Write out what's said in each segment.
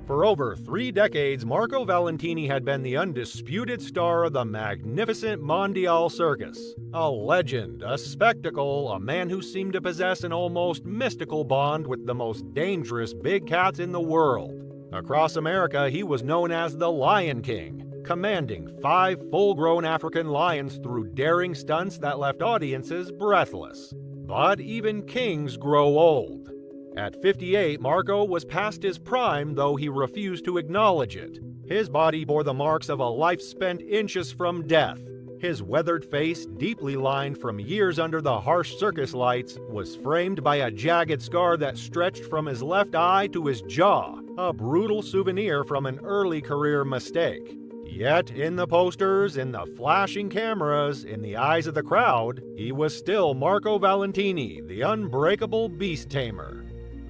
For over 3 decades, Marco Valentini had been the undisputed star of the magnificent Mondial Circus. A legend, a spectacle, a man who seemed to possess an almost mystical bond with the most dangerous big cats in the world. Across America, he was known as the Lion King, commanding 5 full-grown African lions through daring stunts that left audiences breathless. But even kings grow old. At 58, Marco was past his prime, though he refused to acknowledge it. His body bore the marks of a life spent inches from death. His weathered face, deeply lined from years under the harsh circus lights, was framed by a jagged scar that stretched from his left eye to his jaw, a brutal souvenir from an early career mistake. Yet, in the posters, in the flashing cameras, in the eyes of the crowd, he was still Marco Valentini, the unbreakable beast tamer.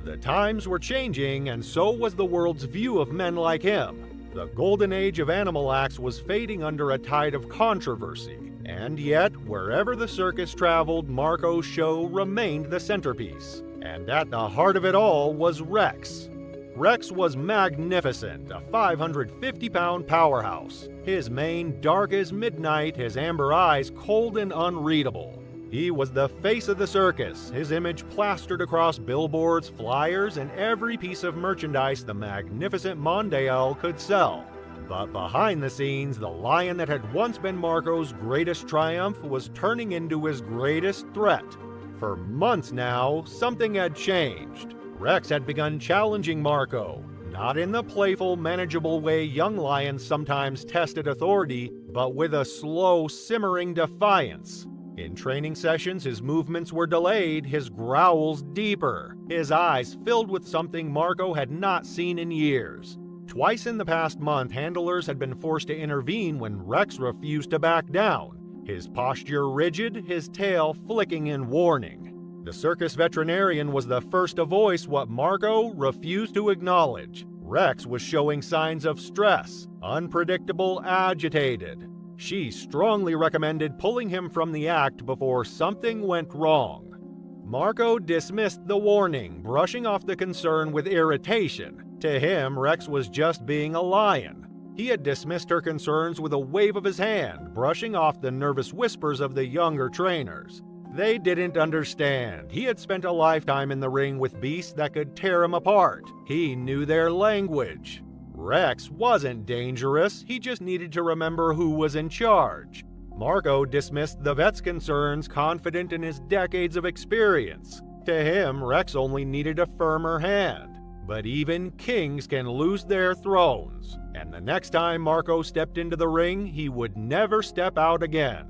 The times were changing, and so was the world's view of men like him. The golden age of animal acts was fading under a tide of controversy. And yet, wherever the circus traveled, Marco's show remained the centerpiece. And at the heart of it all was Rex. Rex was magnificent, a 550-pound powerhouse. His mane dark as midnight, his amber eyes cold and unreadable. He was the face of the circus, his image plastered across billboards, flyers, and every piece of merchandise the magnificent Mondial could sell. But behind the scenes, the lion that had once been Marco's greatest triumph was turning into his greatest threat. For months now, something had changed. Rex had begun challenging Marco, not in the playful, manageable way young lions sometimes tested authority, but with a slow, simmering defiance. In training sessions, his movements were delayed, his growls deeper, his eyes filled with something Marco had not seen in years. Twice in the past month, handlers had been forced to intervene when Rex refused to back down, his posture rigid, his tail flicking in warning. The circus veterinarian was the first to voice what Marco refused to acknowledge. Rex was showing signs of stress, unpredictable, agitated. She strongly recommended pulling him from the act before something went wrong. Marco dismissed the warning, brushing off the concern with irritation. To him, Rex was just being a lion. He had dismissed her concerns with a wave of his hand, brushing off the nervous whispers of the younger trainers. They didn't understand. He had spent a lifetime in the ring with beasts that could tear him apart. He knew their language. Rex wasn't dangerous, he just needed to remember who was in charge. Marco dismissed the vet's concerns, confident in his decades of experience. To him, Rex only needed a firmer hand. But even kings can lose their thrones, and the next time Marco stepped into the ring, he would never step out again.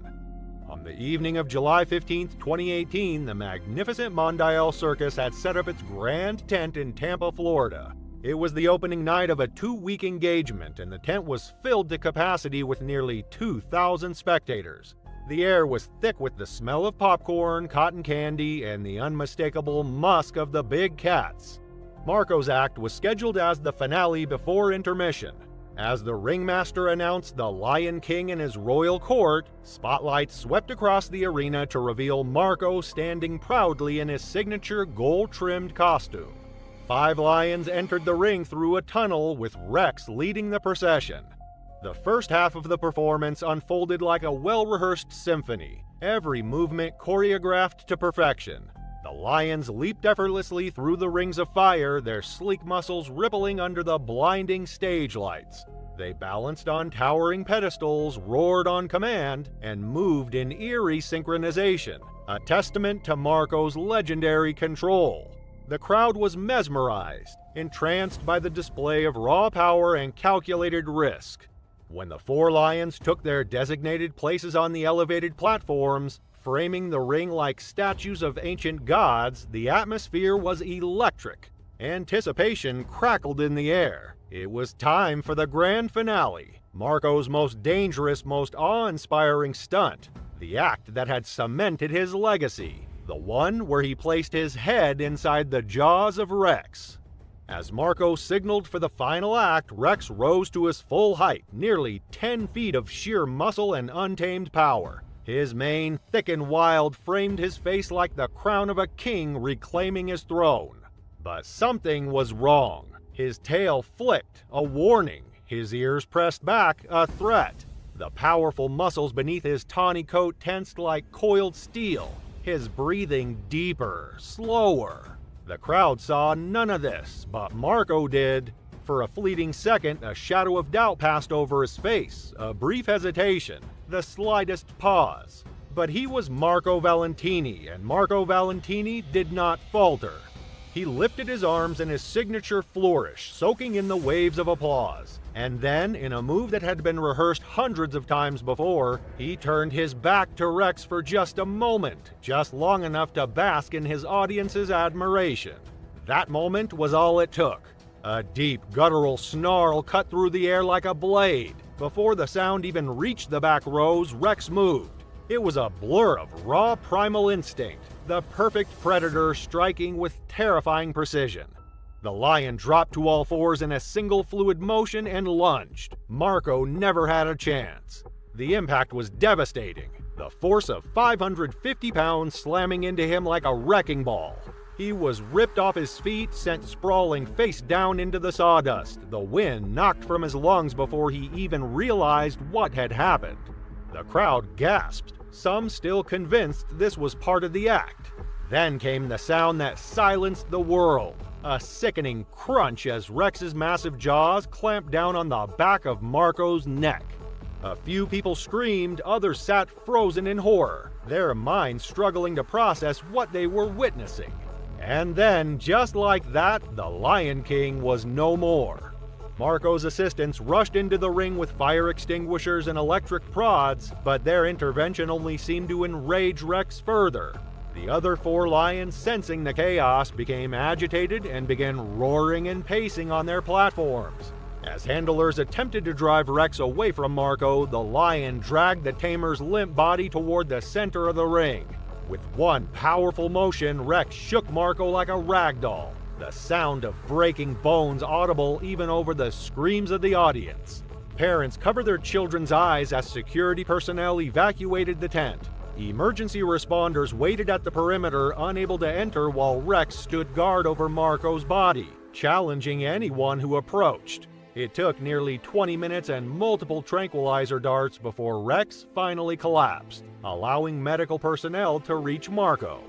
On the evening of July 15, 2018, the magnificent Mondial Circus had set up its grand tent in Tampa, Florida. It was the opening night of a 2-week engagement, and the tent was filled to capacity with nearly 2,000 spectators. The air was thick with the smell of popcorn, cotton candy, and the unmistakable musk of the big cats. Marco's act was scheduled as the finale before intermission. As the ringmaster announced the Lion King in his royal court, spotlights swept across the arena to reveal Marco standing proudly in his signature gold-trimmed costume. 5 lions entered the ring through a tunnel, with Rex leading the procession. The first half of the performance unfolded like a well-rehearsed symphony, every movement choreographed to perfection. The lions leaped effortlessly through the rings of fire, their sleek muscles rippling under the blinding stage lights. They balanced on towering pedestals, roared on command, and moved in eerie synchronization, a testament to Marco's legendary control. The crowd was mesmerized, entranced by the display of raw power and calculated risk. When the 4 lions took their designated places on the elevated platforms, framing the ring like statues of ancient gods, the atmosphere was electric. Anticipation crackled in the air. It was time for the grand finale, Marco's most dangerous, most awe-inspiring stunt, the act that had cemented his legacy. The one where he placed his head inside the jaws of Rex. As Marco signaled for the final act, Rex rose to his full height, nearly 10 feet of sheer muscle and untamed power. His mane, thick and wild, framed his face like the crown of a king reclaiming his throne. But something was wrong. His tail flicked, a warning. His ears pressed back, a threat. The powerful muscles beneath his tawny coat tensed like coiled steel, his breathing deeper, slower. The crowd saw none of this, but Marco did. For a fleeting second, a shadow of doubt passed over his face, a brief hesitation, the slightest pause. But he was Marco Valentini, and Marco Valentini did not falter. He lifted his arms in his signature flourish, soaking in the waves of applause. And then, in a move that had been rehearsed hundreds of times before, he turned his back to Rex for just a moment, just long enough to bask in his audience's admiration. That moment was all it took. A deep, guttural snarl cut through the air like a blade. Before the sound even reached the back rows, Rex moved. It was a blur of raw primal instinct, the perfect predator striking with terrifying precision. The lion dropped to all fours in a single fluid motion and lunged. Marco never had a chance. The impact was devastating, the force of 550 pounds slamming into him like a wrecking ball. He was ripped off his feet, sent sprawling face down into the sawdust, the wind knocked from his lungs before he even realized what had happened. The crowd gasped, some still convinced this was part of the act. Then came the sound that silenced the world, a sickening crunch as Rex's massive jaws clamped down on the back of Marco's neck. A few people screamed, others sat frozen in horror, their minds struggling to process what they were witnessing. And then, just like that, the Lion King was no more. Marco's assistants rushed into the ring with fire extinguishers and electric prods, but their intervention only seemed to enrage Rex further. The other four lions, sensing the chaos, became agitated and began roaring and pacing on their platforms. As handlers attempted to drive Rex away from Marco, the lion dragged the tamer's limp body toward the center of the ring. With one powerful motion, Rex shook Marco like a rag doll, the sound of breaking bones audible even over the screams of the audience. Parents covered their children's eyes as security personnel evacuated the tent. Emergency responders waited at the perimeter, unable to enter while Rex stood guard over Marco's body, challenging anyone who approached. It took nearly 20 minutes and multiple tranquilizer darts before Rex finally collapsed, allowing medical personnel to reach Marco.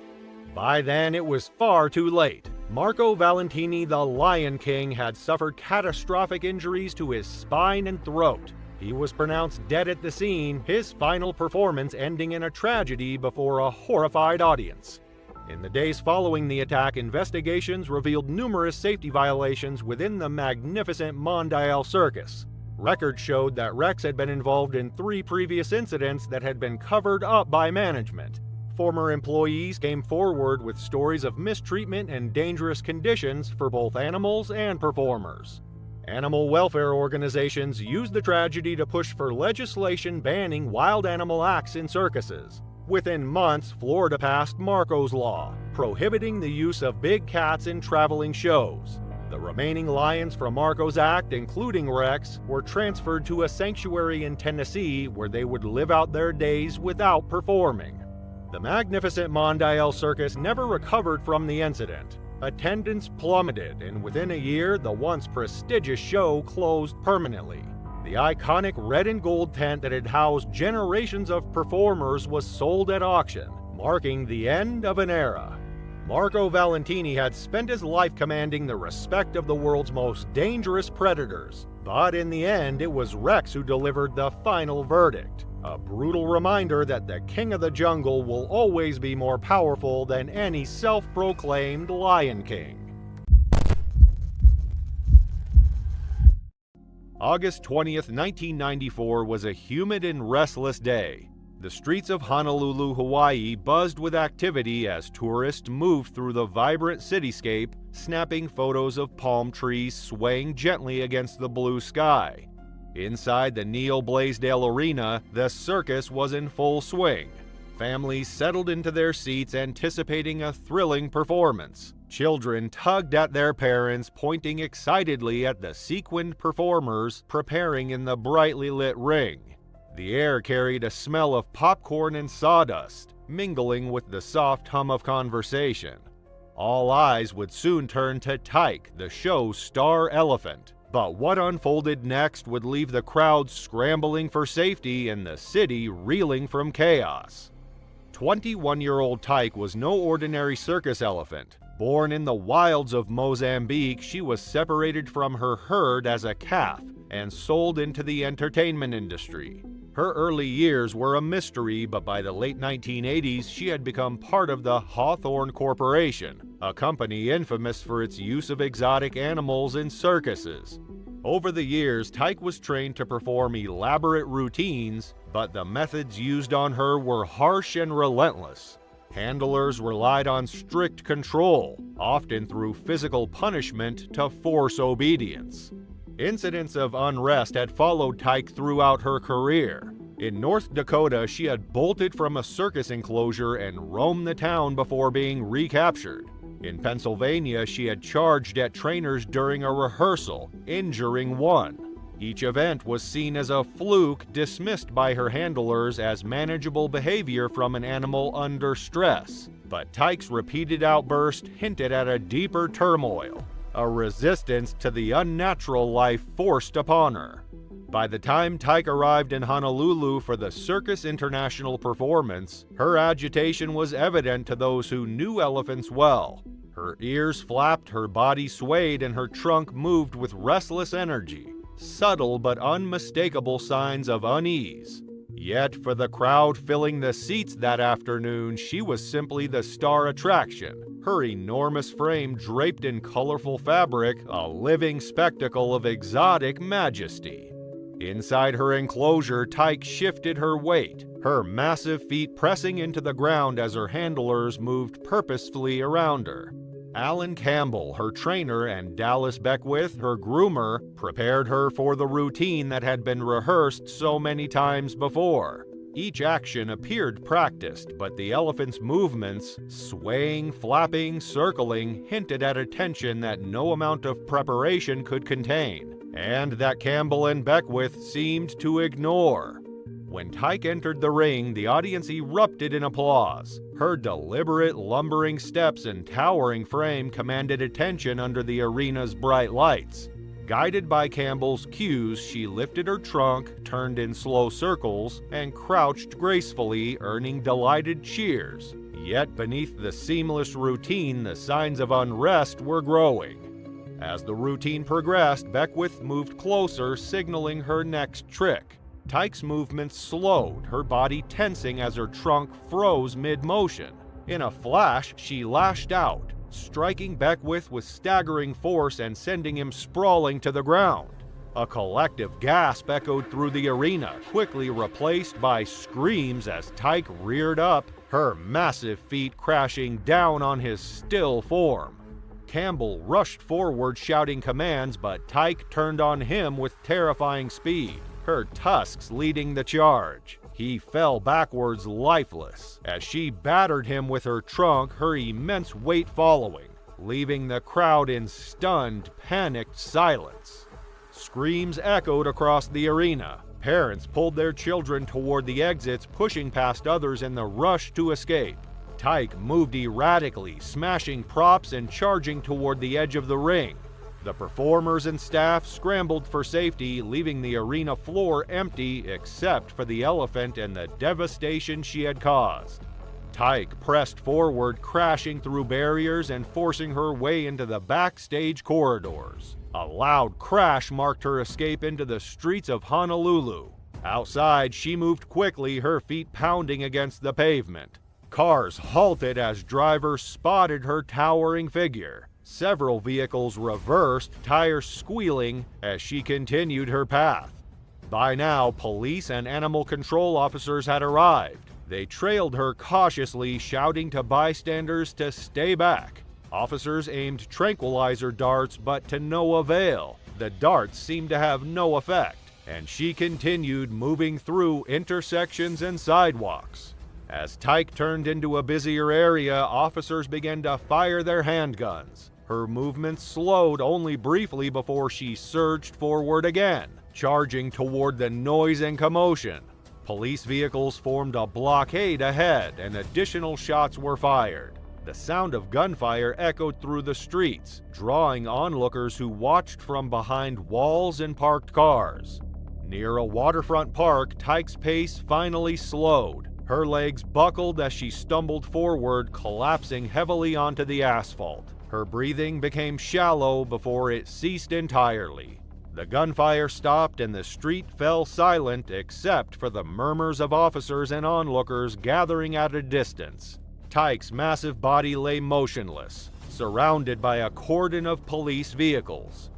By then, it was far too late. Marco Valentini, the Lion King, had suffered catastrophic injuries to his spine and throat. He was pronounced dead at the scene, his final performance ending in a tragedy before a horrified audience. In the days following the attack, investigations revealed numerous safety violations within the magnificent Mondial Circus. Records showed that Rex had been involved in 3 previous incidents that had been covered up by management. Former employees came forward with stories of mistreatment and dangerous conditions for both animals and performers. Animal welfare organizations used the tragedy to push for legislation banning wild animal acts in circuses. Within months, Florida passed Marco's Law, prohibiting the use of big cats in traveling shows. The remaining lions from Marco's act, including Rex, were transferred to a sanctuary in Tennessee where they would live out their days without performing. The magnificent Mondial Circus never recovered from the incident. Attendance plummeted, and within a year, the once prestigious show closed permanently. The iconic red and gold tent that had housed generations of performers was sold at auction, marking the end of an era. Marco Valentini had spent his life commanding the respect of the world's most dangerous predators, but in the end, it was Rex who delivered the final verdict. A brutal reminder that the king of the jungle will always be more powerful than any self-proclaimed Lion King. August 20th, 1994 was a humid and restless day. The streets of Honolulu, Hawaii buzzed with activity as tourists moved through the vibrant cityscape, snapping photos of palm trees swaying gently against the blue sky. Inside the Neil Blaisdell Arena, the circus was in full swing. Families settled into their seats anticipating a thrilling performance. Children tugged at their parents, pointing excitedly at the sequined performers preparing in the brightly lit ring. The air carried a smell of popcorn and sawdust, mingling with the soft hum of conversation. All eyes would soon turn to Tyke, the show's star elephant. But what unfolded next would leave the crowd scrambling for safety and the city reeling from chaos. 21-year-old Tyke was no ordinary circus elephant. Born in the wilds of Mozambique, she was separated from her herd as a calf and sold into the entertainment industry. Her early years were a mystery, but by the late 1980s, she had become part of the Hawthorne Corporation, a company infamous for its use of exotic animals in circuses. Over the years, Tyke was trained to perform elaborate routines, but the methods used on her were harsh and relentless. Handlers relied on strict control, often through physical punishment to force obedience. Incidents of unrest had followed Tyke throughout her career. In North Dakota, she had bolted from a circus enclosure and roamed the town before being recaptured. In Pennsylvania, she had charged at trainers during a rehearsal, injuring one. Each event was seen as a fluke, dismissed by her handlers as manageable behavior from an animal under stress. But Tyke's repeated outburst hinted at a deeper turmoil, a resistance to the unnatural life forced upon her. By the time Tyke arrived in Honolulu for the Circus International performance, her agitation was evident to those who knew elephants well. Her ears flapped, her body swayed, and her trunk moved with restless energy, subtle but unmistakable signs of unease. Yet for the crowd filling the seats that afternoon, she was simply the star attraction, her enormous frame draped in colorful fabric, a living spectacle of exotic majesty. Inside her enclosure, Tyke shifted her weight, her massive feet pressing into the ground as her handlers moved purposefully around her. Alan Campbell, her trainer, and Dallas Beckwith, her groomer, prepared her for the routine that had been rehearsed so many times before. Each action appeared practiced, but the elephant's movements, swaying, flapping, circling, hinted at a tension that no amount of preparation could contain, and that Campbell and Beckwith seemed to ignore. When Tyke entered the ring, the audience erupted in applause. Her deliberate, lumbering steps and towering frame commanded attention under the arena's bright lights. Guided by Campbell's cues, she lifted her trunk, turned in slow circles, and crouched gracefully, earning delighted cheers. Yet beneath the seamless routine, the signs of unrest were growing. As the routine progressed, Beckwith moved closer, signaling her next trick. Tyke's movements slowed, her body tensing as her trunk froze mid-motion. In a flash, she lashed out, striking Beckwith with staggering force and sending him sprawling to the ground. A collective gasp echoed through the arena, quickly replaced by screams as Tyke reared up, her massive feet crashing down on his still form. Campbell rushed forward shouting commands, but Tyke turned on him with terrifying speed, her tusks leading the charge. He fell backwards lifeless as she battered him with her trunk, her immense weight following, leaving the crowd in stunned, panicked silence. Screams echoed across the arena. Parents pulled their children toward the exits, pushing past others in the rush to escape. Tyke moved erratically, smashing props and charging toward the edge of the ring. The performers and staff scrambled for safety, leaving the arena floor empty except for the elephant and the devastation she had caused. Tyke pressed forward, crashing through barriers and forcing her way into the backstage corridors. A loud crash marked her escape into the streets of Honolulu. Outside, she moved quickly, her feet pounding against the pavement. Cars halted as drivers spotted her towering figure. Several vehicles reversed, tires squealing, as she continued her path. By now, police and animal control officers had arrived. They trailed her cautiously, shouting to bystanders to stay back. Officers aimed tranquilizer darts, but to no avail. The darts seemed to have no effect, and she continued moving through intersections and sidewalks. As Tyke turned into a busier area, officers began to fire their handguns. Her movements slowed only briefly before she surged forward again, charging toward the noise and commotion. Police vehicles formed a blockade ahead, and additional shots were fired. The sound of gunfire echoed through the streets, drawing onlookers who watched from behind walls and parked cars. Near a waterfront park, Tyke's pace finally slowed. Her legs buckled as she stumbled forward, collapsing heavily onto the asphalt. Her breathing became shallow before it ceased entirely. The gunfire stopped and the street fell silent except for the murmurs of officers and onlookers gathering at a distance. Tyke's massive body lay motionless, surrounded by a cordon of police vehicles.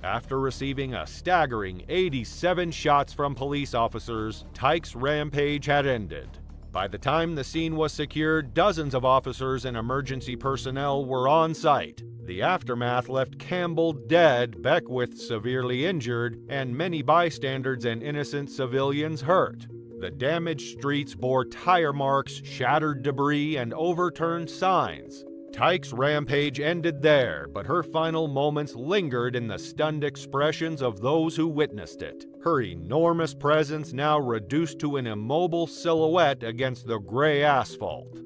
After receiving a staggering 87 shots from police officers, Tyke's rampage had ended. By the time the scene was secured, dozens of officers and emergency personnel were on site. The aftermath left Campbell dead, Beckwith severely injured, and many bystanders and innocent civilians hurt. The damaged streets bore tire marks, shattered debris, and overturned signs. Tyke's rampage ended there, but her final moments lingered in the stunned expressions of those who witnessed it, her enormous presence now reduced to an immobile silhouette against the gray asphalt.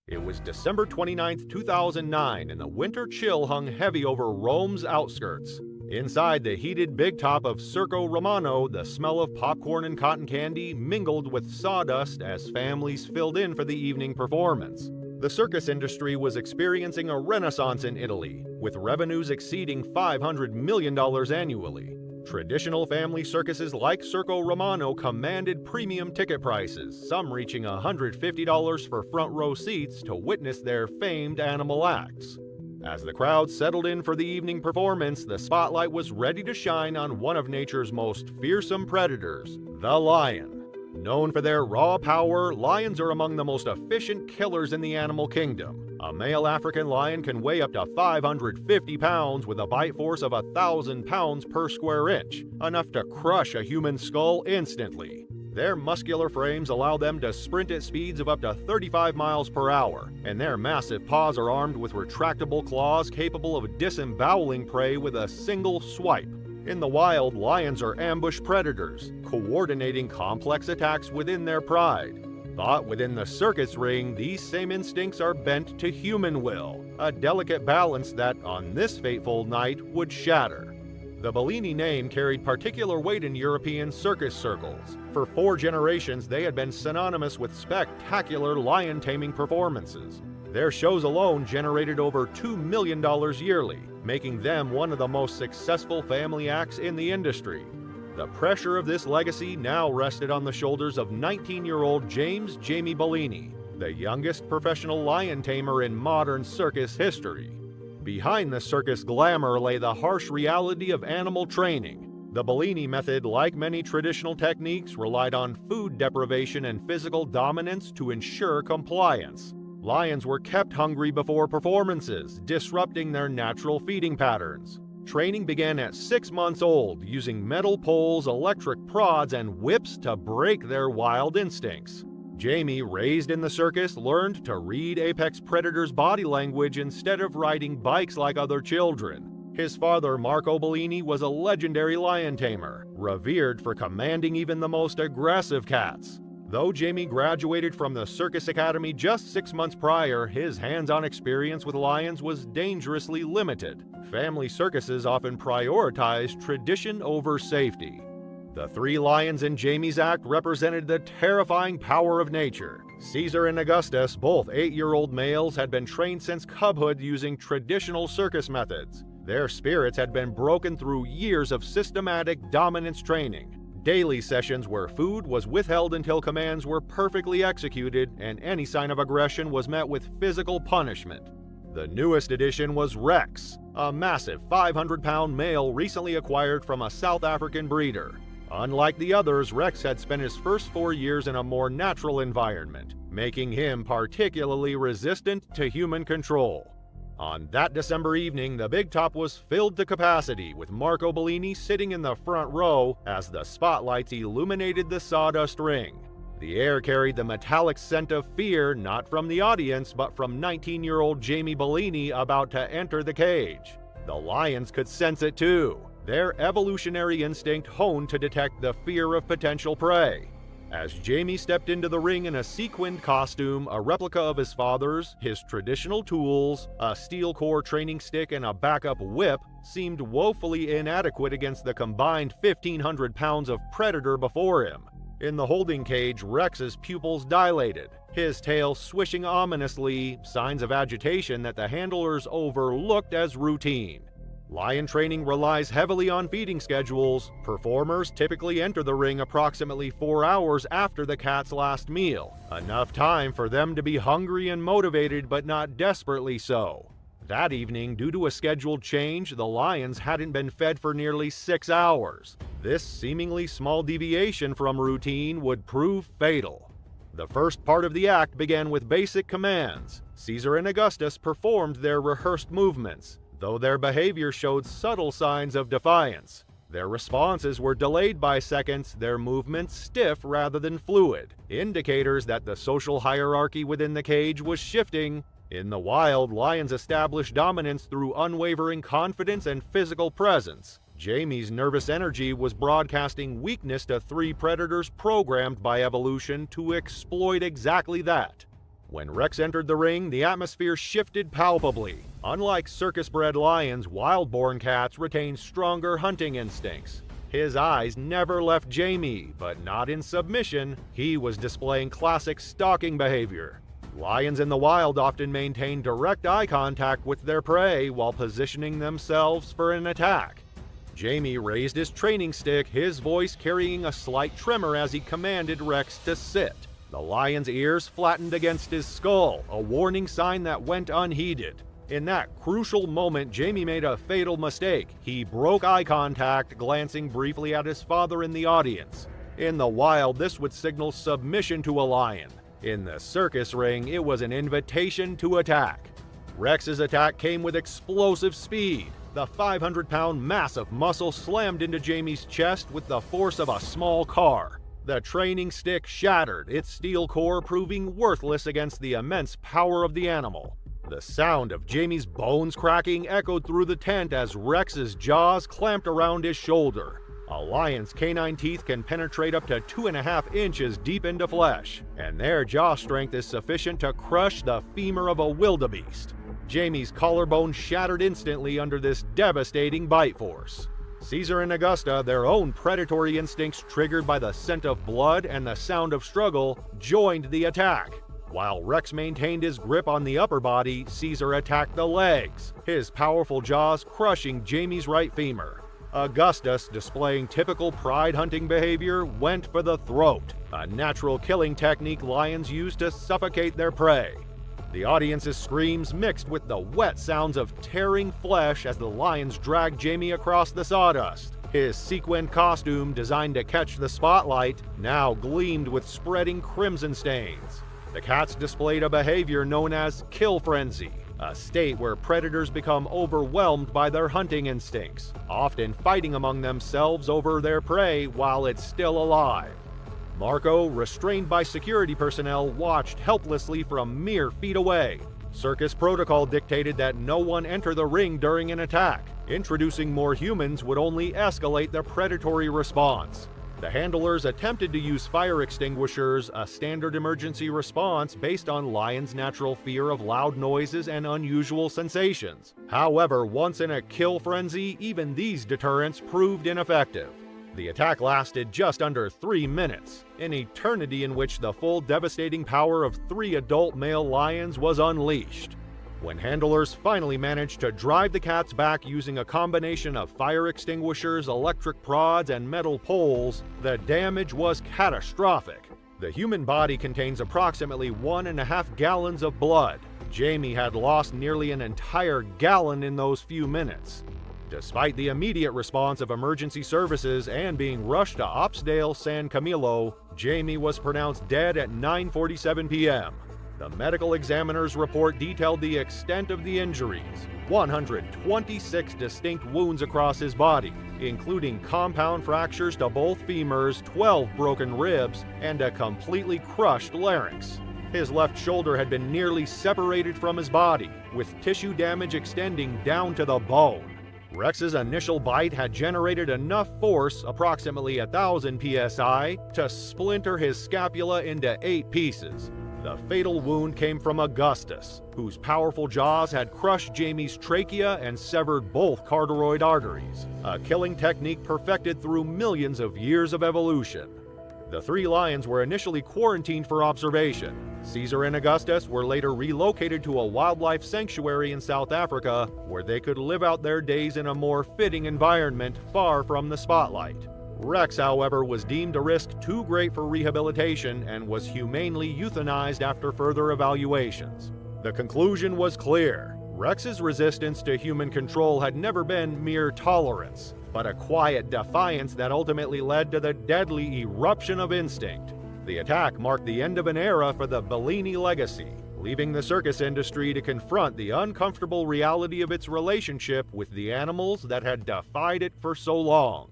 It was December 29, 2009, and the winter chill hung heavy over Rome's outskirts. Inside the heated big top of Circo Romano, the smell of popcorn and cotton candy mingled with sawdust as families filled in for the evening performance. The circus industry was experiencing a renaissance in Italy, with revenues exceeding $500 million annually. Traditional family circuses like Circo Romano commanded premium ticket prices, some reaching $150 for front row seats to witness their famed animal acts. As the crowd settled in for the evening performance, the spotlight was ready to shine on one of nature's most fearsome predators, the lion. Known for their raw power, lions are among the most efficient killers in the animal kingdom. A male African lion can weigh up to 550 pounds with a bite force of 1,000 pounds per square inch, enough to crush a human skull instantly. Their muscular frames allow them to sprint at speeds of up to 35 miles per hour, and their massive paws are armed with retractable claws capable of disemboweling prey with a single swipe. In the wild, lions are ambush predators, coordinating complex attacks within their pride. But within the circus ring, these same instincts are bent to human will, a delicate balance that, on this fateful night, would shatter. The Bellini name carried particular weight in European circus circles. For 4 generations, they had been synonymous with spectacular lion-taming performances. Their shows alone generated over $2 million yearly, making them one of the most successful family acts in the industry. The pressure of this legacy now rested on the shoulders of 19-year-old James "Jamie" Bellini, the youngest professional lion tamer in modern circus history. Behind the circus glamour lay the harsh reality of animal training. The Bellini method, like many traditional techniques, relied on food deprivation and physical dominance to ensure compliance. Lions were kept hungry before performances, disrupting their natural feeding patterns. Training began at 6 months old, using metal poles, electric prods, and whips to break their wild instincts. Jamie, raised in the circus, learned to read apex predators' body language instead of riding bikes like other children. His father, Marco Bellini, was a legendary lion tamer, revered for commanding even the most aggressive cats. Though Jamie graduated from the Circus Academy just 6 months prior, his hands-on experience with lions was dangerously limited. Family circuses often prioritized tradition over safety. The 3 lions in Jamie's act represented the terrifying power of nature. Caesar and Augustus, both 8-year-old males, had been trained since cubhood using traditional circus methods. Their spirits had been broken through years of systematic dominance training. Daily sessions where food was withheld until commands were perfectly executed, and any sign of aggression was met with physical punishment. The newest addition was Rex, a massive 500-pound male recently acquired from a South African breeder. Unlike the others, Rex had spent his first 4 years in a more natural environment, making him particularly resistant to human control. On that December evening, the big top was filled to capacity, with Marco Bellini sitting in the front row as the spotlights illuminated the sawdust ring. The air carried the metallic scent of fear, not from the audience, but from 19-year-old Jamie Bellini about to enter the cage. The lions could sense it too, their evolutionary instinct honed to detect the fear of potential prey. As Jamie stepped into the ring in a sequined costume, a replica of his father's, his traditional tools, a steel core training stick, and a backup whip seemed woefully inadequate against the combined 1,500 pounds of predator before him. In the holding cage, Rex's pupils dilated, his tail swishing ominously, signs of agitation that the handlers overlooked as routine. Lion training relies heavily on feeding schedules. Performers typically enter the ring approximately 4 hours after the cat's last meal, enough time for them to be hungry and motivated but not desperately so. That evening, due to a scheduled change, the lions hadn't been fed for nearly 6 hours. This seemingly small deviation from routine would prove fatal. The first part of the act began with basic commands. Caesar and Augustus performed their rehearsed movements, though their behavior showed subtle signs of defiance. Their responses were delayed by seconds, their movements stiff rather than fluid, indicators that the social hierarchy within the cage was shifting. In the wild, lions established dominance through unwavering confidence and physical presence. Jamie's nervous energy was broadcasting weakness to 3 predators programmed by evolution to exploit exactly that. When Rex entered the ring, the atmosphere shifted palpably. Unlike circus-bred lions, wild-born cats retain stronger hunting instincts. His eyes never left Jamie, but not in submission. He was displaying classic stalking behavior. Lions in the wild often maintain direct eye contact with their prey while positioning themselves for an attack. Jamie raised his training stick, his voice carrying a slight tremor as he commanded Rex to sit. The lion's ears flattened against his skull, a warning sign that went unheeded. In that crucial moment, Jamie made a fatal mistake. He broke eye contact, glancing briefly at his father in the audience. In the wild, this would signal submission to a lion. In the circus ring, it was an invitation to attack. Rex's attack came with explosive speed. The 500-pound mass of muscle slammed into Jamie's chest with the force of a small car. The training stick shattered, its steel core proving worthless against the immense power of the animal. The sound of Jamie's bones cracking echoed through the tent as Rex's jaws clamped around his shoulder. A lion's canine teeth can penetrate up to 2.5 inches deep into flesh, and their jaw strength is sufficient to crush the femur of a wildebeest. Jamie's collarbone shattered instantly under this devastating bite force. Caesar and Augusta, their own predatory instincts triggered by the scent of blood and the sound of struggle, joined the attack. While Rex maintained his grip on the upper body, Caesar attacked the legs, his powerful jaws crushing Jamie's right femur. Augustus, displaying typical pride hunting behavior, went for the throat, a natural killing technique lions use to suffocate their prey. The audience's screams mixed with the wet sounds of tearing flesh as the lions dragged Jamie across the sawdust. His sequined costume, designed to catch the spotlight, now gleamed with spreading crimson stains. The cats displayed a behavior known as kill frenzy, a state where predators become overwhelmed by their hunting instincts, often fighting among themselves over their prey while it's still alive. Marco, restrained by security personnel, watched helplessly from mere feet away. Circus protocol dictated that no one enter the ring during an attack. Introducing more humans would only escalate the predatory response. The handlers attempted to use fire extinguishers, a standard emergency response based on lions' natural fear of loud noises and unusual sensations. However, once in a kill frenzy, even these deterrents proved ineffective. The attack lasted just under 3 minutes, an eternity in which the full devastating power of 3 adult male lions was unleashed. When handlers finally managed to drive the cats back using a combination of fire extinguishers, electric prods, and metal poles, the damage was catastrophic. The human body contains approximately 1.5 gallons of blood. Jamie had lost nearly an entire gallon in those few minutes. Despite the immediate response of emergency services and being rushed to Opsdale San Camilo, Jamie was pronounced dead at 9:47 p.m. The medical examiner's report detailed the extent of the injuries: 126 distinct wounds across his body, including compound fractures to both femurs, 12 broken ribs, and a completely crushed larynx. His left shoulder had been nearly separated from his body, with tissue damage extending down to the bone. Rex's initial bite had generated enough force, approximately 1,000 psi, to splinter his scapula into 8 pieces. The fatal wound came from Augustus, whose powerful jaws had crushed Jamie's trachea and severed both carotid arteries, a killing technique perfected through millions of years of evolution. The 3 lions were initially quarantined for observation. Caesar and Augustus were later relocated to a wildlife sanctuary in South Africa, where they could live out their days in a more fitting environment far from the spotlight. Rex, however, was deemed a risk too great for rehabilitation and was humanely euthanized after further evaluations. The conclusion was clear. Rex's resistance to human control had never been mere tolerance, but a quiet defiance that ultimately led to the deadly eruption of instinct. The attack marked the end of an era for the Bellini legacy, leaving the circus industry to confront the uncomfortable reality of its relationship with the animals that had defied it for so long.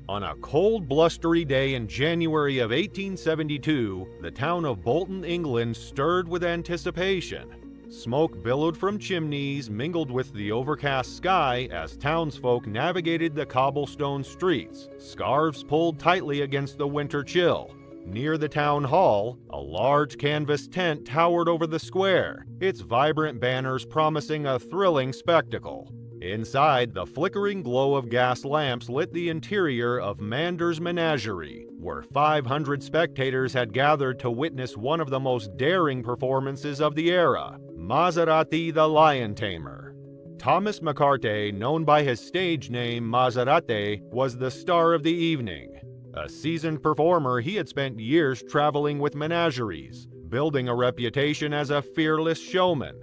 On a cold, blustery day in January of 1872, the town of Bolton, England stirred with anticipation. Smoke billowed from chimneys, mingled with the overcast sky as townsfolk navigated the cobblestone streets, scarves pulled tightly against the winter chill. Near the town hall, a large canvas tent towered over the square, its vibrant banners promising a thrilling spectacle. Inside, the flickering glow of gas lamps lit the interior of Mander's Menagerie, where 500 spectators had gathered to witness one of the most daring performances of the era, Maserati the Lion Tamer. Thomas McCarthy, known by his stage name Maserati, was the star of the evening. A seasoned performer, he had spent years traveling with menageries, building a reputation as a fearless showman.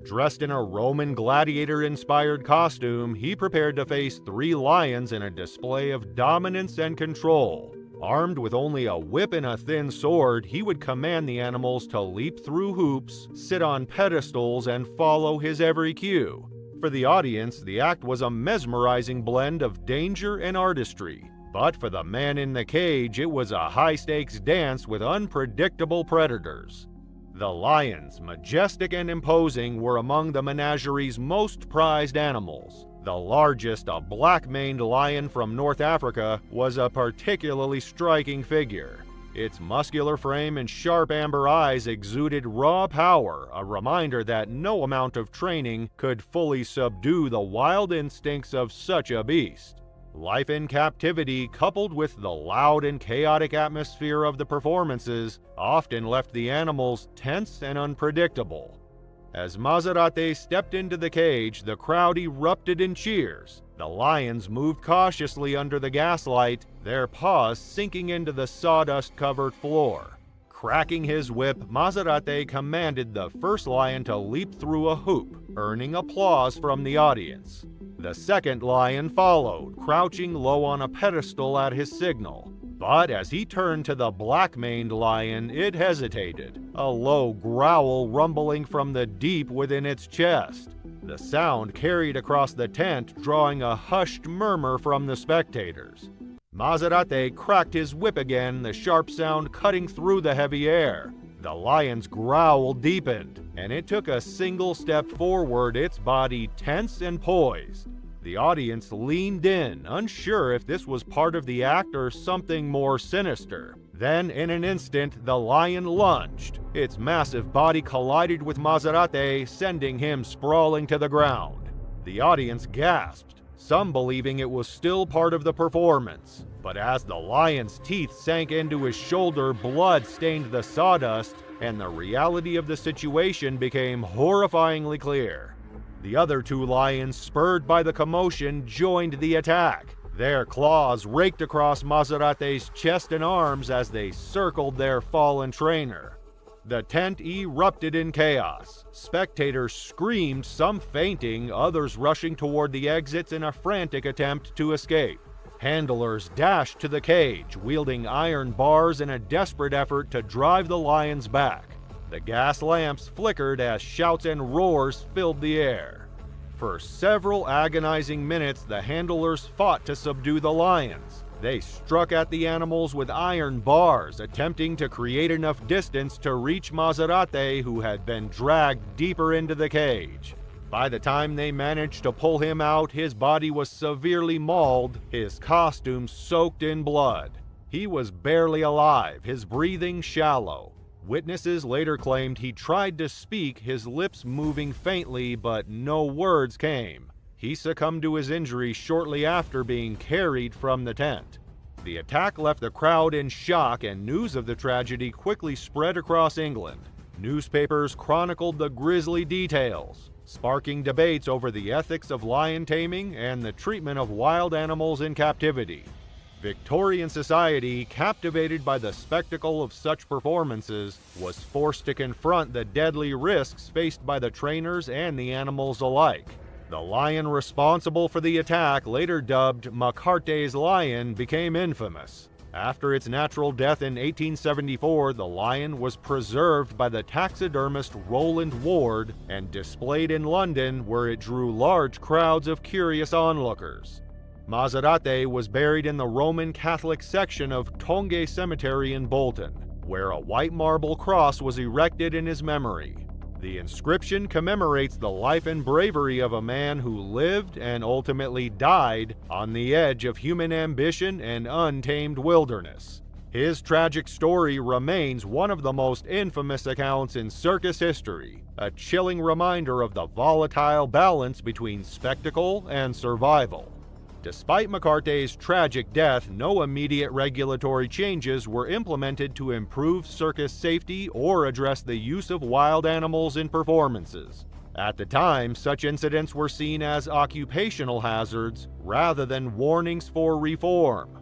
Dressed in a Roman gladiator-inspired costume, he prepared to face 3 lions in a display of dominance and control. Armed with only a whip and a thin sword, he would command the animals to leap through hoops, sit on pedestals, and follow his every cue. For the audience, the act was a mesmerizing blend of danger and artistry. But for the man in the cage, it was a high-stakes dance with unpredictable predators. The lions, majestic and imposing, were among the menagerie's most prized animals. The largest, a black-maned lion from North Africa, was a particularly striking figure. Its muscular frame and sharp amber eyes exuded raw power, a reminder that no amount of training could fully subdue the wild instincts of such a beast. Life in captivity, coupled with the loud and chaotic atmosphere of the performances, often left the animals tense and unpredictable. As Maserati stepped into the cage, the crowd erupted in cheers. The lions moved cautiously under the gaslight, their paws sinking into the sawdust-covered floor. Cracking his whip, Maserati commanded the first lion to leap through a hoop, earning applause from the audience. The second lion followed, crouching low on a pedestal at his signal. But as he turned to the black-maned lion, it hesitated, a low growl rumbling from the deep within its chest. The sound carried across the tent, drawing a hushed murmur from the spectators. Maserati cracked his whip again, the sharp sound cutting through the heavy air. The lion's growl deepened, and it took a single step forward, its body tense and poised. The audience leaned in, unsure if this was part of the act or something more sinister. Then, in an instant, the lion lunged. Its massive body collided with Maserati, sending him sprawling to the ground. The audience gasped, some believing it was still part of the performance. But as the lion's teeth sank into his shoulder, blood stained the sawdust, and the reality of the situation became horrifyingly clear. The other 2 lions, spurred by the commotion, joined the attack. Their claws raked across Maserati's chest and arms as they circled their fallen trainer. The tent erupted in chaos. Spectators screamed, some fainting, others rushing toward the exits in a frantic attempt to escape. Handlers dashed to the cage, wielding iron bars in a desperate effort to drive the lions back. The gas lamps flickered as shouts and roars filled the air. For several agonizing minutes, the handlers fought to subdue the lions. They struck at the animals with iron bars, attempting to create enough distance to reach Maserati, who had been dragged deeper into the cage. By the time they managed to pull him out, his body was severely mauled, his costume soaked in blood. He was barely alive, his breathing shallow. Witnesses later claimed he tried to speak, his lips moving faintly, but no words came. He succumbed to his injuries shortly after being carried from the tent. The attack left the crowd in shock, and news of the tragedy quickly spread across England. Newspapers chronicled the grisly details, sparking debates over the ethics of lion taming and the treatment of wild animals in captivity. Victorian society, captivated by the spectacle of such performances, was forced to confront the deadly risks faced by the trainers and the animals alike. The lion responsible for the attack, later dubbed McCarthy's lion, became infamous. After its natural death in 1874, the lion was preserved by the taxidermist Roland Ward and displayed in London, where it drew large crowds of curious onlookers. Maserati was buried in the Roman Catholic section of Tongay Cemetery in Bolton, where a white marble cross was erected in his memory. The inscription commemorates the life and bravery of a man who lived and ultimately died on the edge of human ambition and untamed wilderness. His tragic story remains one of the most infamous accounts in circus history, a chilling reminder of the volatile balance between spectacle and survival. Despite McCarthy's tragic death, no immediate regulatory changes were implemented to improve circus safety or address the use of wild animals in performances. At the time, such incidents were seen as occupational hazards rather than warnings for reform.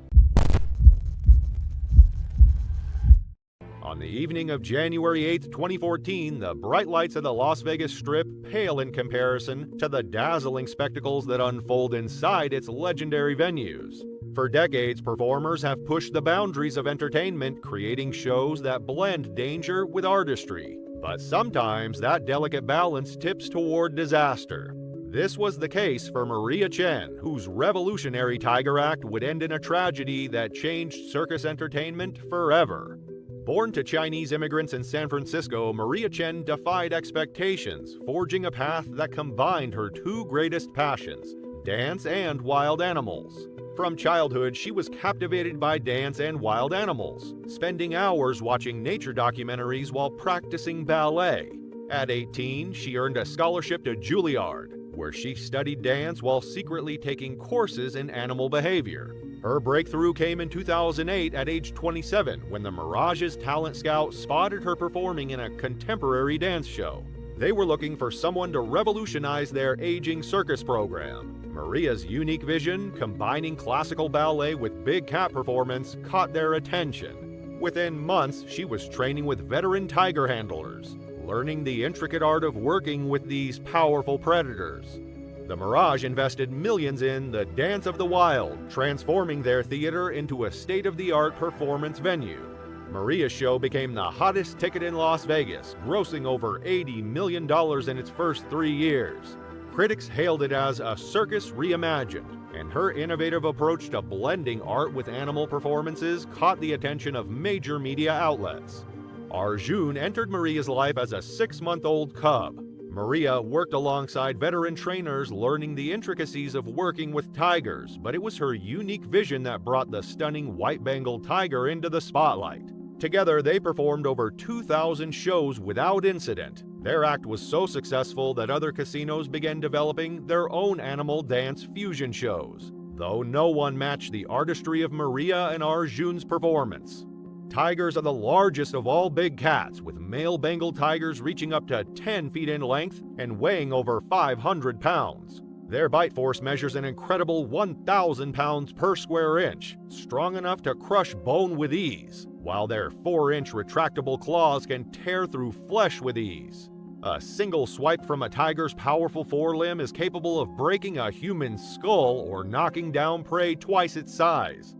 On the evening of January 8, 2014, the bright lights of the Las Vegas Strip pale in comparison to the dazzling spectacles that unfold inside its legendary venues. For decades, performers have pushed the boundaries of entertainment, creating shows that blend danger with artistry. But sometimes that delicate balance tips toward disaster. This was the case for Maria Chen, whose revolutionary Tiger Act would end in a tragedy that changed circus entertainment forever. Born to Chinese immigrants in San Francisco, Maria Chen defied expectations, forging a path that combined her two greatest passions, dance and wild animals. From childhood, she was captivated by dance and wild animals, spending hours watching nature documentaries while practicing ballet. At 18, she earned a scholarship to Juilliard, where she studied dance while secretly taking courses in animal behavior. Her breakthrough came in 2008 at age 27, when the Mirage's talent scout spotted her performing in a contemporary dance show. They were looking for someone to revolutionize their aging circus program. Maria's unique vision, combining classical ballet with big cat performance, caught their attention. Within months, she was training with veteran tiger handlers, learning the intricate art of working with these powerful predators. The Mirage invested millions in The Dance of the Wild, transforming their theater into a state-of-the-art performance venue. Maria's show became the hottest ticket in Las Vegas, grossing over $80 million in its first 3 years. Critics hailed it as a circus reimagined, and her innovative approach to blending art with animal performances caught the attention of major media outlets. Arjun entered Maria's life as a 6-month-old cub. Maria worked alongside veteran trainers, learning the intricacies of working with tigers, but it was her unique vision that brought the stunning white Bengal tiger into the spotlight. Together, they performed over 2,000 shows without incident. Their act was so successful that other casinos began developing their own animal dance fusion shows, though no one matched the artistry of Maria and Arjun's performance. Tigers are the largest of all big cats, with male Bengal tigers reaching up to 10 feet in length and weighing over 500 pounds. Their bite force measures an incredible 1,000 pounds per square inch, strong enough to crush bone with ease, while their 4-inch retractable claws can tear through flesh with ease. A single swipe from a tiger's powerful forelimb is capable of breaking a human skull or knocking down prey twice its size.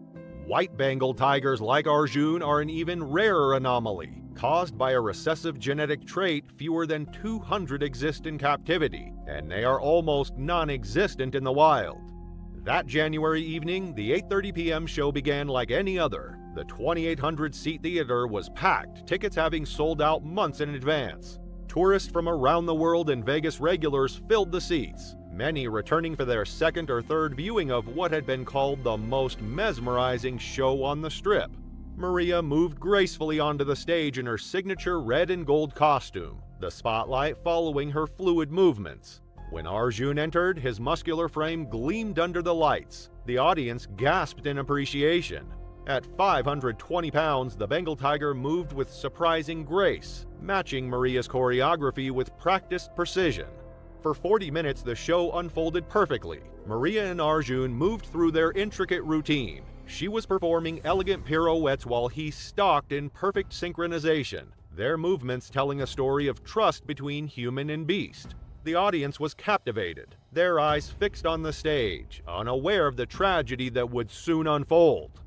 White Bengal tigers like Arjun are an even rarer anomaly, caused by a recessive genetic trait. Fewer than 200 exist in captivity, and they are almost non-existent in the wild. That January evening, the 8:30 p.m. show began like any other. The 2,800-seat theater was packed, tickets having sold out months in advance. Tourists from around the world and Vegas regulars filled the seats, many returning for their second or third viewing of what had been called the most mesmerizing show on the Strip. Maria moved gracefully onto the stage in her signature red and gold costume, the spotlight following her fluid movements. When Arjun entered, his muscular frame gleamed under the lights. The audience gasped in appreciation. At 520 pounds, the Bengal tiger moved with surprising grace, matching Maria's choreography with practiced precision. For 40 minutes, the show unfolded perfectly. Maria and Arjun moved through their intricate routine. She was performing elegant pirouettes while he stalked in perfect synchronization, their movements telling a story of trust between human and beast. The audience was captivated, their eyes fixed on the stage, unaware of the tragedy that would soon unfold.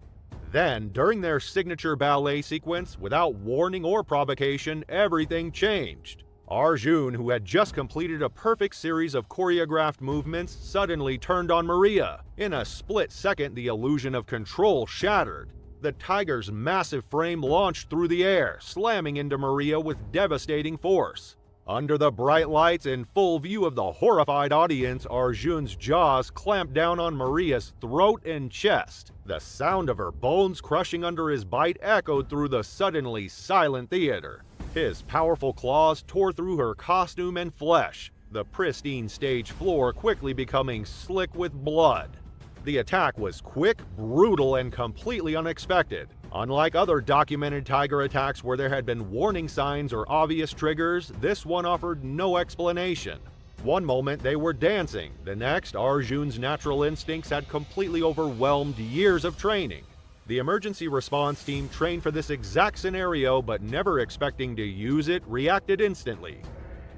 Then, during their signature ballet sequence, without warning or provocation, everything changed. Arjun, who had just completed a perfect series of choreographed movements, suddenly turned on Maria. In a split second, the illusion of control shattered. The tiger's massive frame launched through the air, slamming into Maria with devastating force. Under the bright lights, in full view of the horrified audience, Arjun's jaws clamped down on Maria's throat and chest. The sound of her bones crushing under his bite echoed through the suddenly silent theater. His powerful claws tore through her costume and flesh, the pristine stage floor quickly becoming slick with blood. The attack was quick, brutal, and completely unexpected. Unlike other documented tiger attacks where there had been warning signs or obvious triggers, this one offered no explanation. One moment they were dancing, the next Arjun's natural instincts had completely overwhelmed years of training. The emergency response team trained for this exact scenario but never expecting to use it reacted instantly.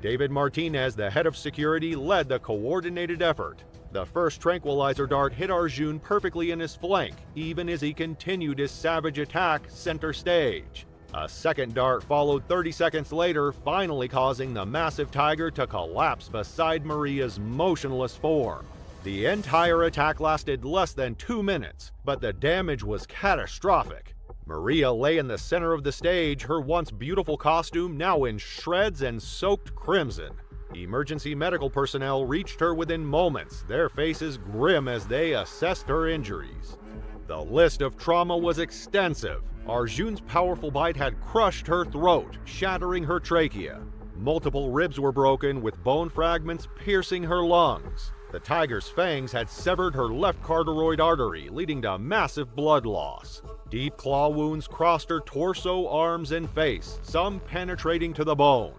David Martinez, the head of security, led the coordinated effort. The first tranquilizer dart hit Arjun perfectly in his flank, even as he continued his savage attack center stage. A second dart followed 30 seconds later, finally causing the massive tiger to collapse beside Maria's motionless form. The entire attack lasted less than 2 minutes, but the damage was catastrophic. Maria lay in the center of the stage, her once beautiful costume now in shreds and soaked crimson. Emergency medical personnel reached her within moments, their faces grim as they assessed her injuries. The list of trauma was extensive. Arjun's powerful bite had crushed her throat, shattering her trachea. Multiple ribs were broken, with bone fragments piercing her lungs. The tiger's fangs had severed her left carotid artery, leading to massive blood loss. Deep claw wounds crossed her torso, arms, and face, some penetrating to the bone.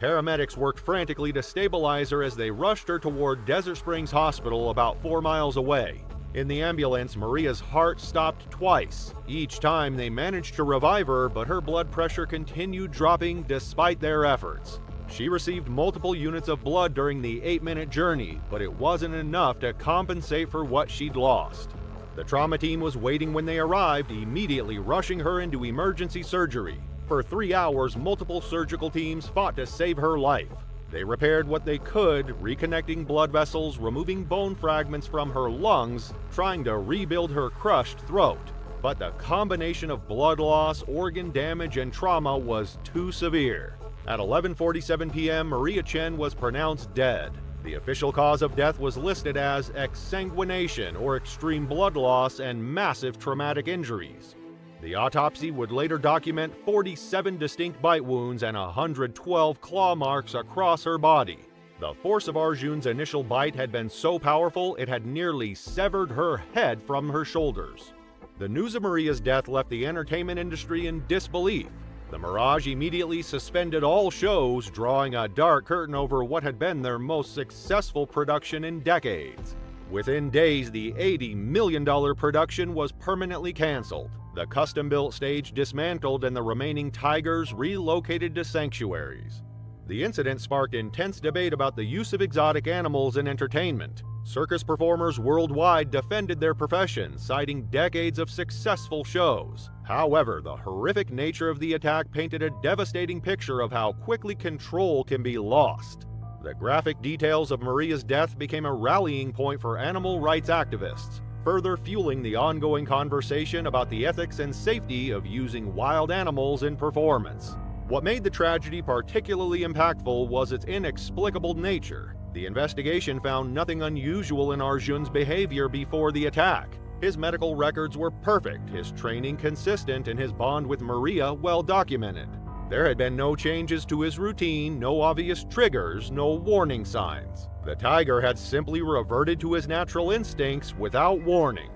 Paramedics worked frantically to stabilize her as they rushed her toward Desert Springs Hospital about 4 miles away. In the ambulance, Maria's heart stopped twice. Each time they managed to revive her, but her blood pressure continued dropping despite their efforts. She received multiple units of blood during the 8-minute journey, but it wasn't enough to compensate for what she'd lost. The trauma team was waiting when they arrived, immediately rushing her into emergency surgery. For 3 hours, multiple surgical teams fought to save her life. They repaired what they could, reconnecting blood vessels, removing bone fragments from her lungs, trying to rebuild her crushed throat. But the combination of blood loss, organ damage, and trauma was too severe. At 11:47 p.m., Maria Chen was pronounced dead. The official cause of death was listed as exsanguination, or extreme blood loss, and massive traumatic injuries. The autopsy would later document 47 distinct bite wounds and 112 claw marks across her body. The force of Arjun's initial bite had been so powerful it had nearly severed her head from her shoulders. The news of Maria's death left the entertainment industry in disbelief. The Mirage immediately suspended all shows, drawing a dark curtain over what had been their most successful production in decades. Within days, the $80 million production was permanently canceled. The custom-built stage dismantled and the remaining tigers relocated to sanctuaries. The incident sparked intense debate about the use of exotic animals in entertainment. Circus performers worldwide defended their profession, citing decades of successful shows. However, the horrific nature of the attack painted a devastating picture of how quickly control can be lost. The graphic details of Maria's death became a rallying point for animal rights activists, further fueling the ongoing conversation about the ethics and safety of using wild animals in performance. What made the tragedy particularly impactful was its inexplicable nature. The investigation found nothing unusual in Arjun's behavior before the attack. His medical records were perfect, his training consistent, and his bond with Maria well documented. There had been no changes to his routine, no obvious triggers, no warning signs. The tiger had simply reverted to his natural instincts without warning.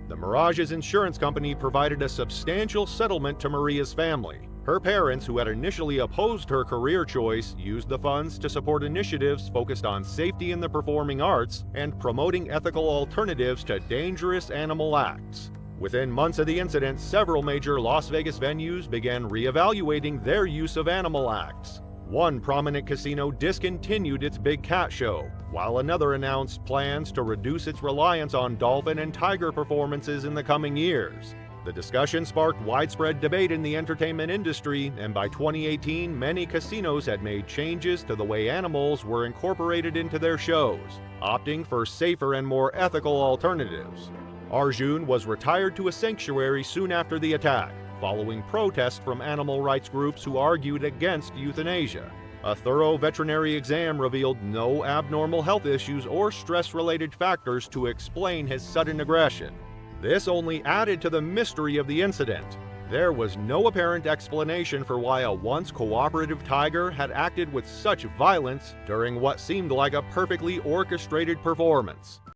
The Mirage's insurance company provided a substantial settlement to Maria's family. Her parents, who had initially opposed her career choice, used the funds to support initiatives focused on safety in the performing arts and promoting ethical alternatives to dangerous animal acts. Within months of the incident, several major Las Vegas venues began reevaluating their use of animal acts. One prominent casino discontinued its Big Cat Show, while another announced plans to reduce its reliance on dolphin and tiger performances in the coming years. The discussion sparked widespread debate in the entertainment industry, and by 2018, many casinos had made changes to the way animals were incorporated into their shows, opting for safer and more ethical alternatives. Arjun was retired to a sanctuary soon after the attack, following protests from animal rights groups who argued against euthanasia. A thorough veterinary exam revealed no abnormal health issues or stress-related factors to explain his sudden aggression. This only added to the mystery of the incident. There was no apparent explanation for why a once cooperative tiger had acted with such violence during what seemed like a perfectly orchestrated performance.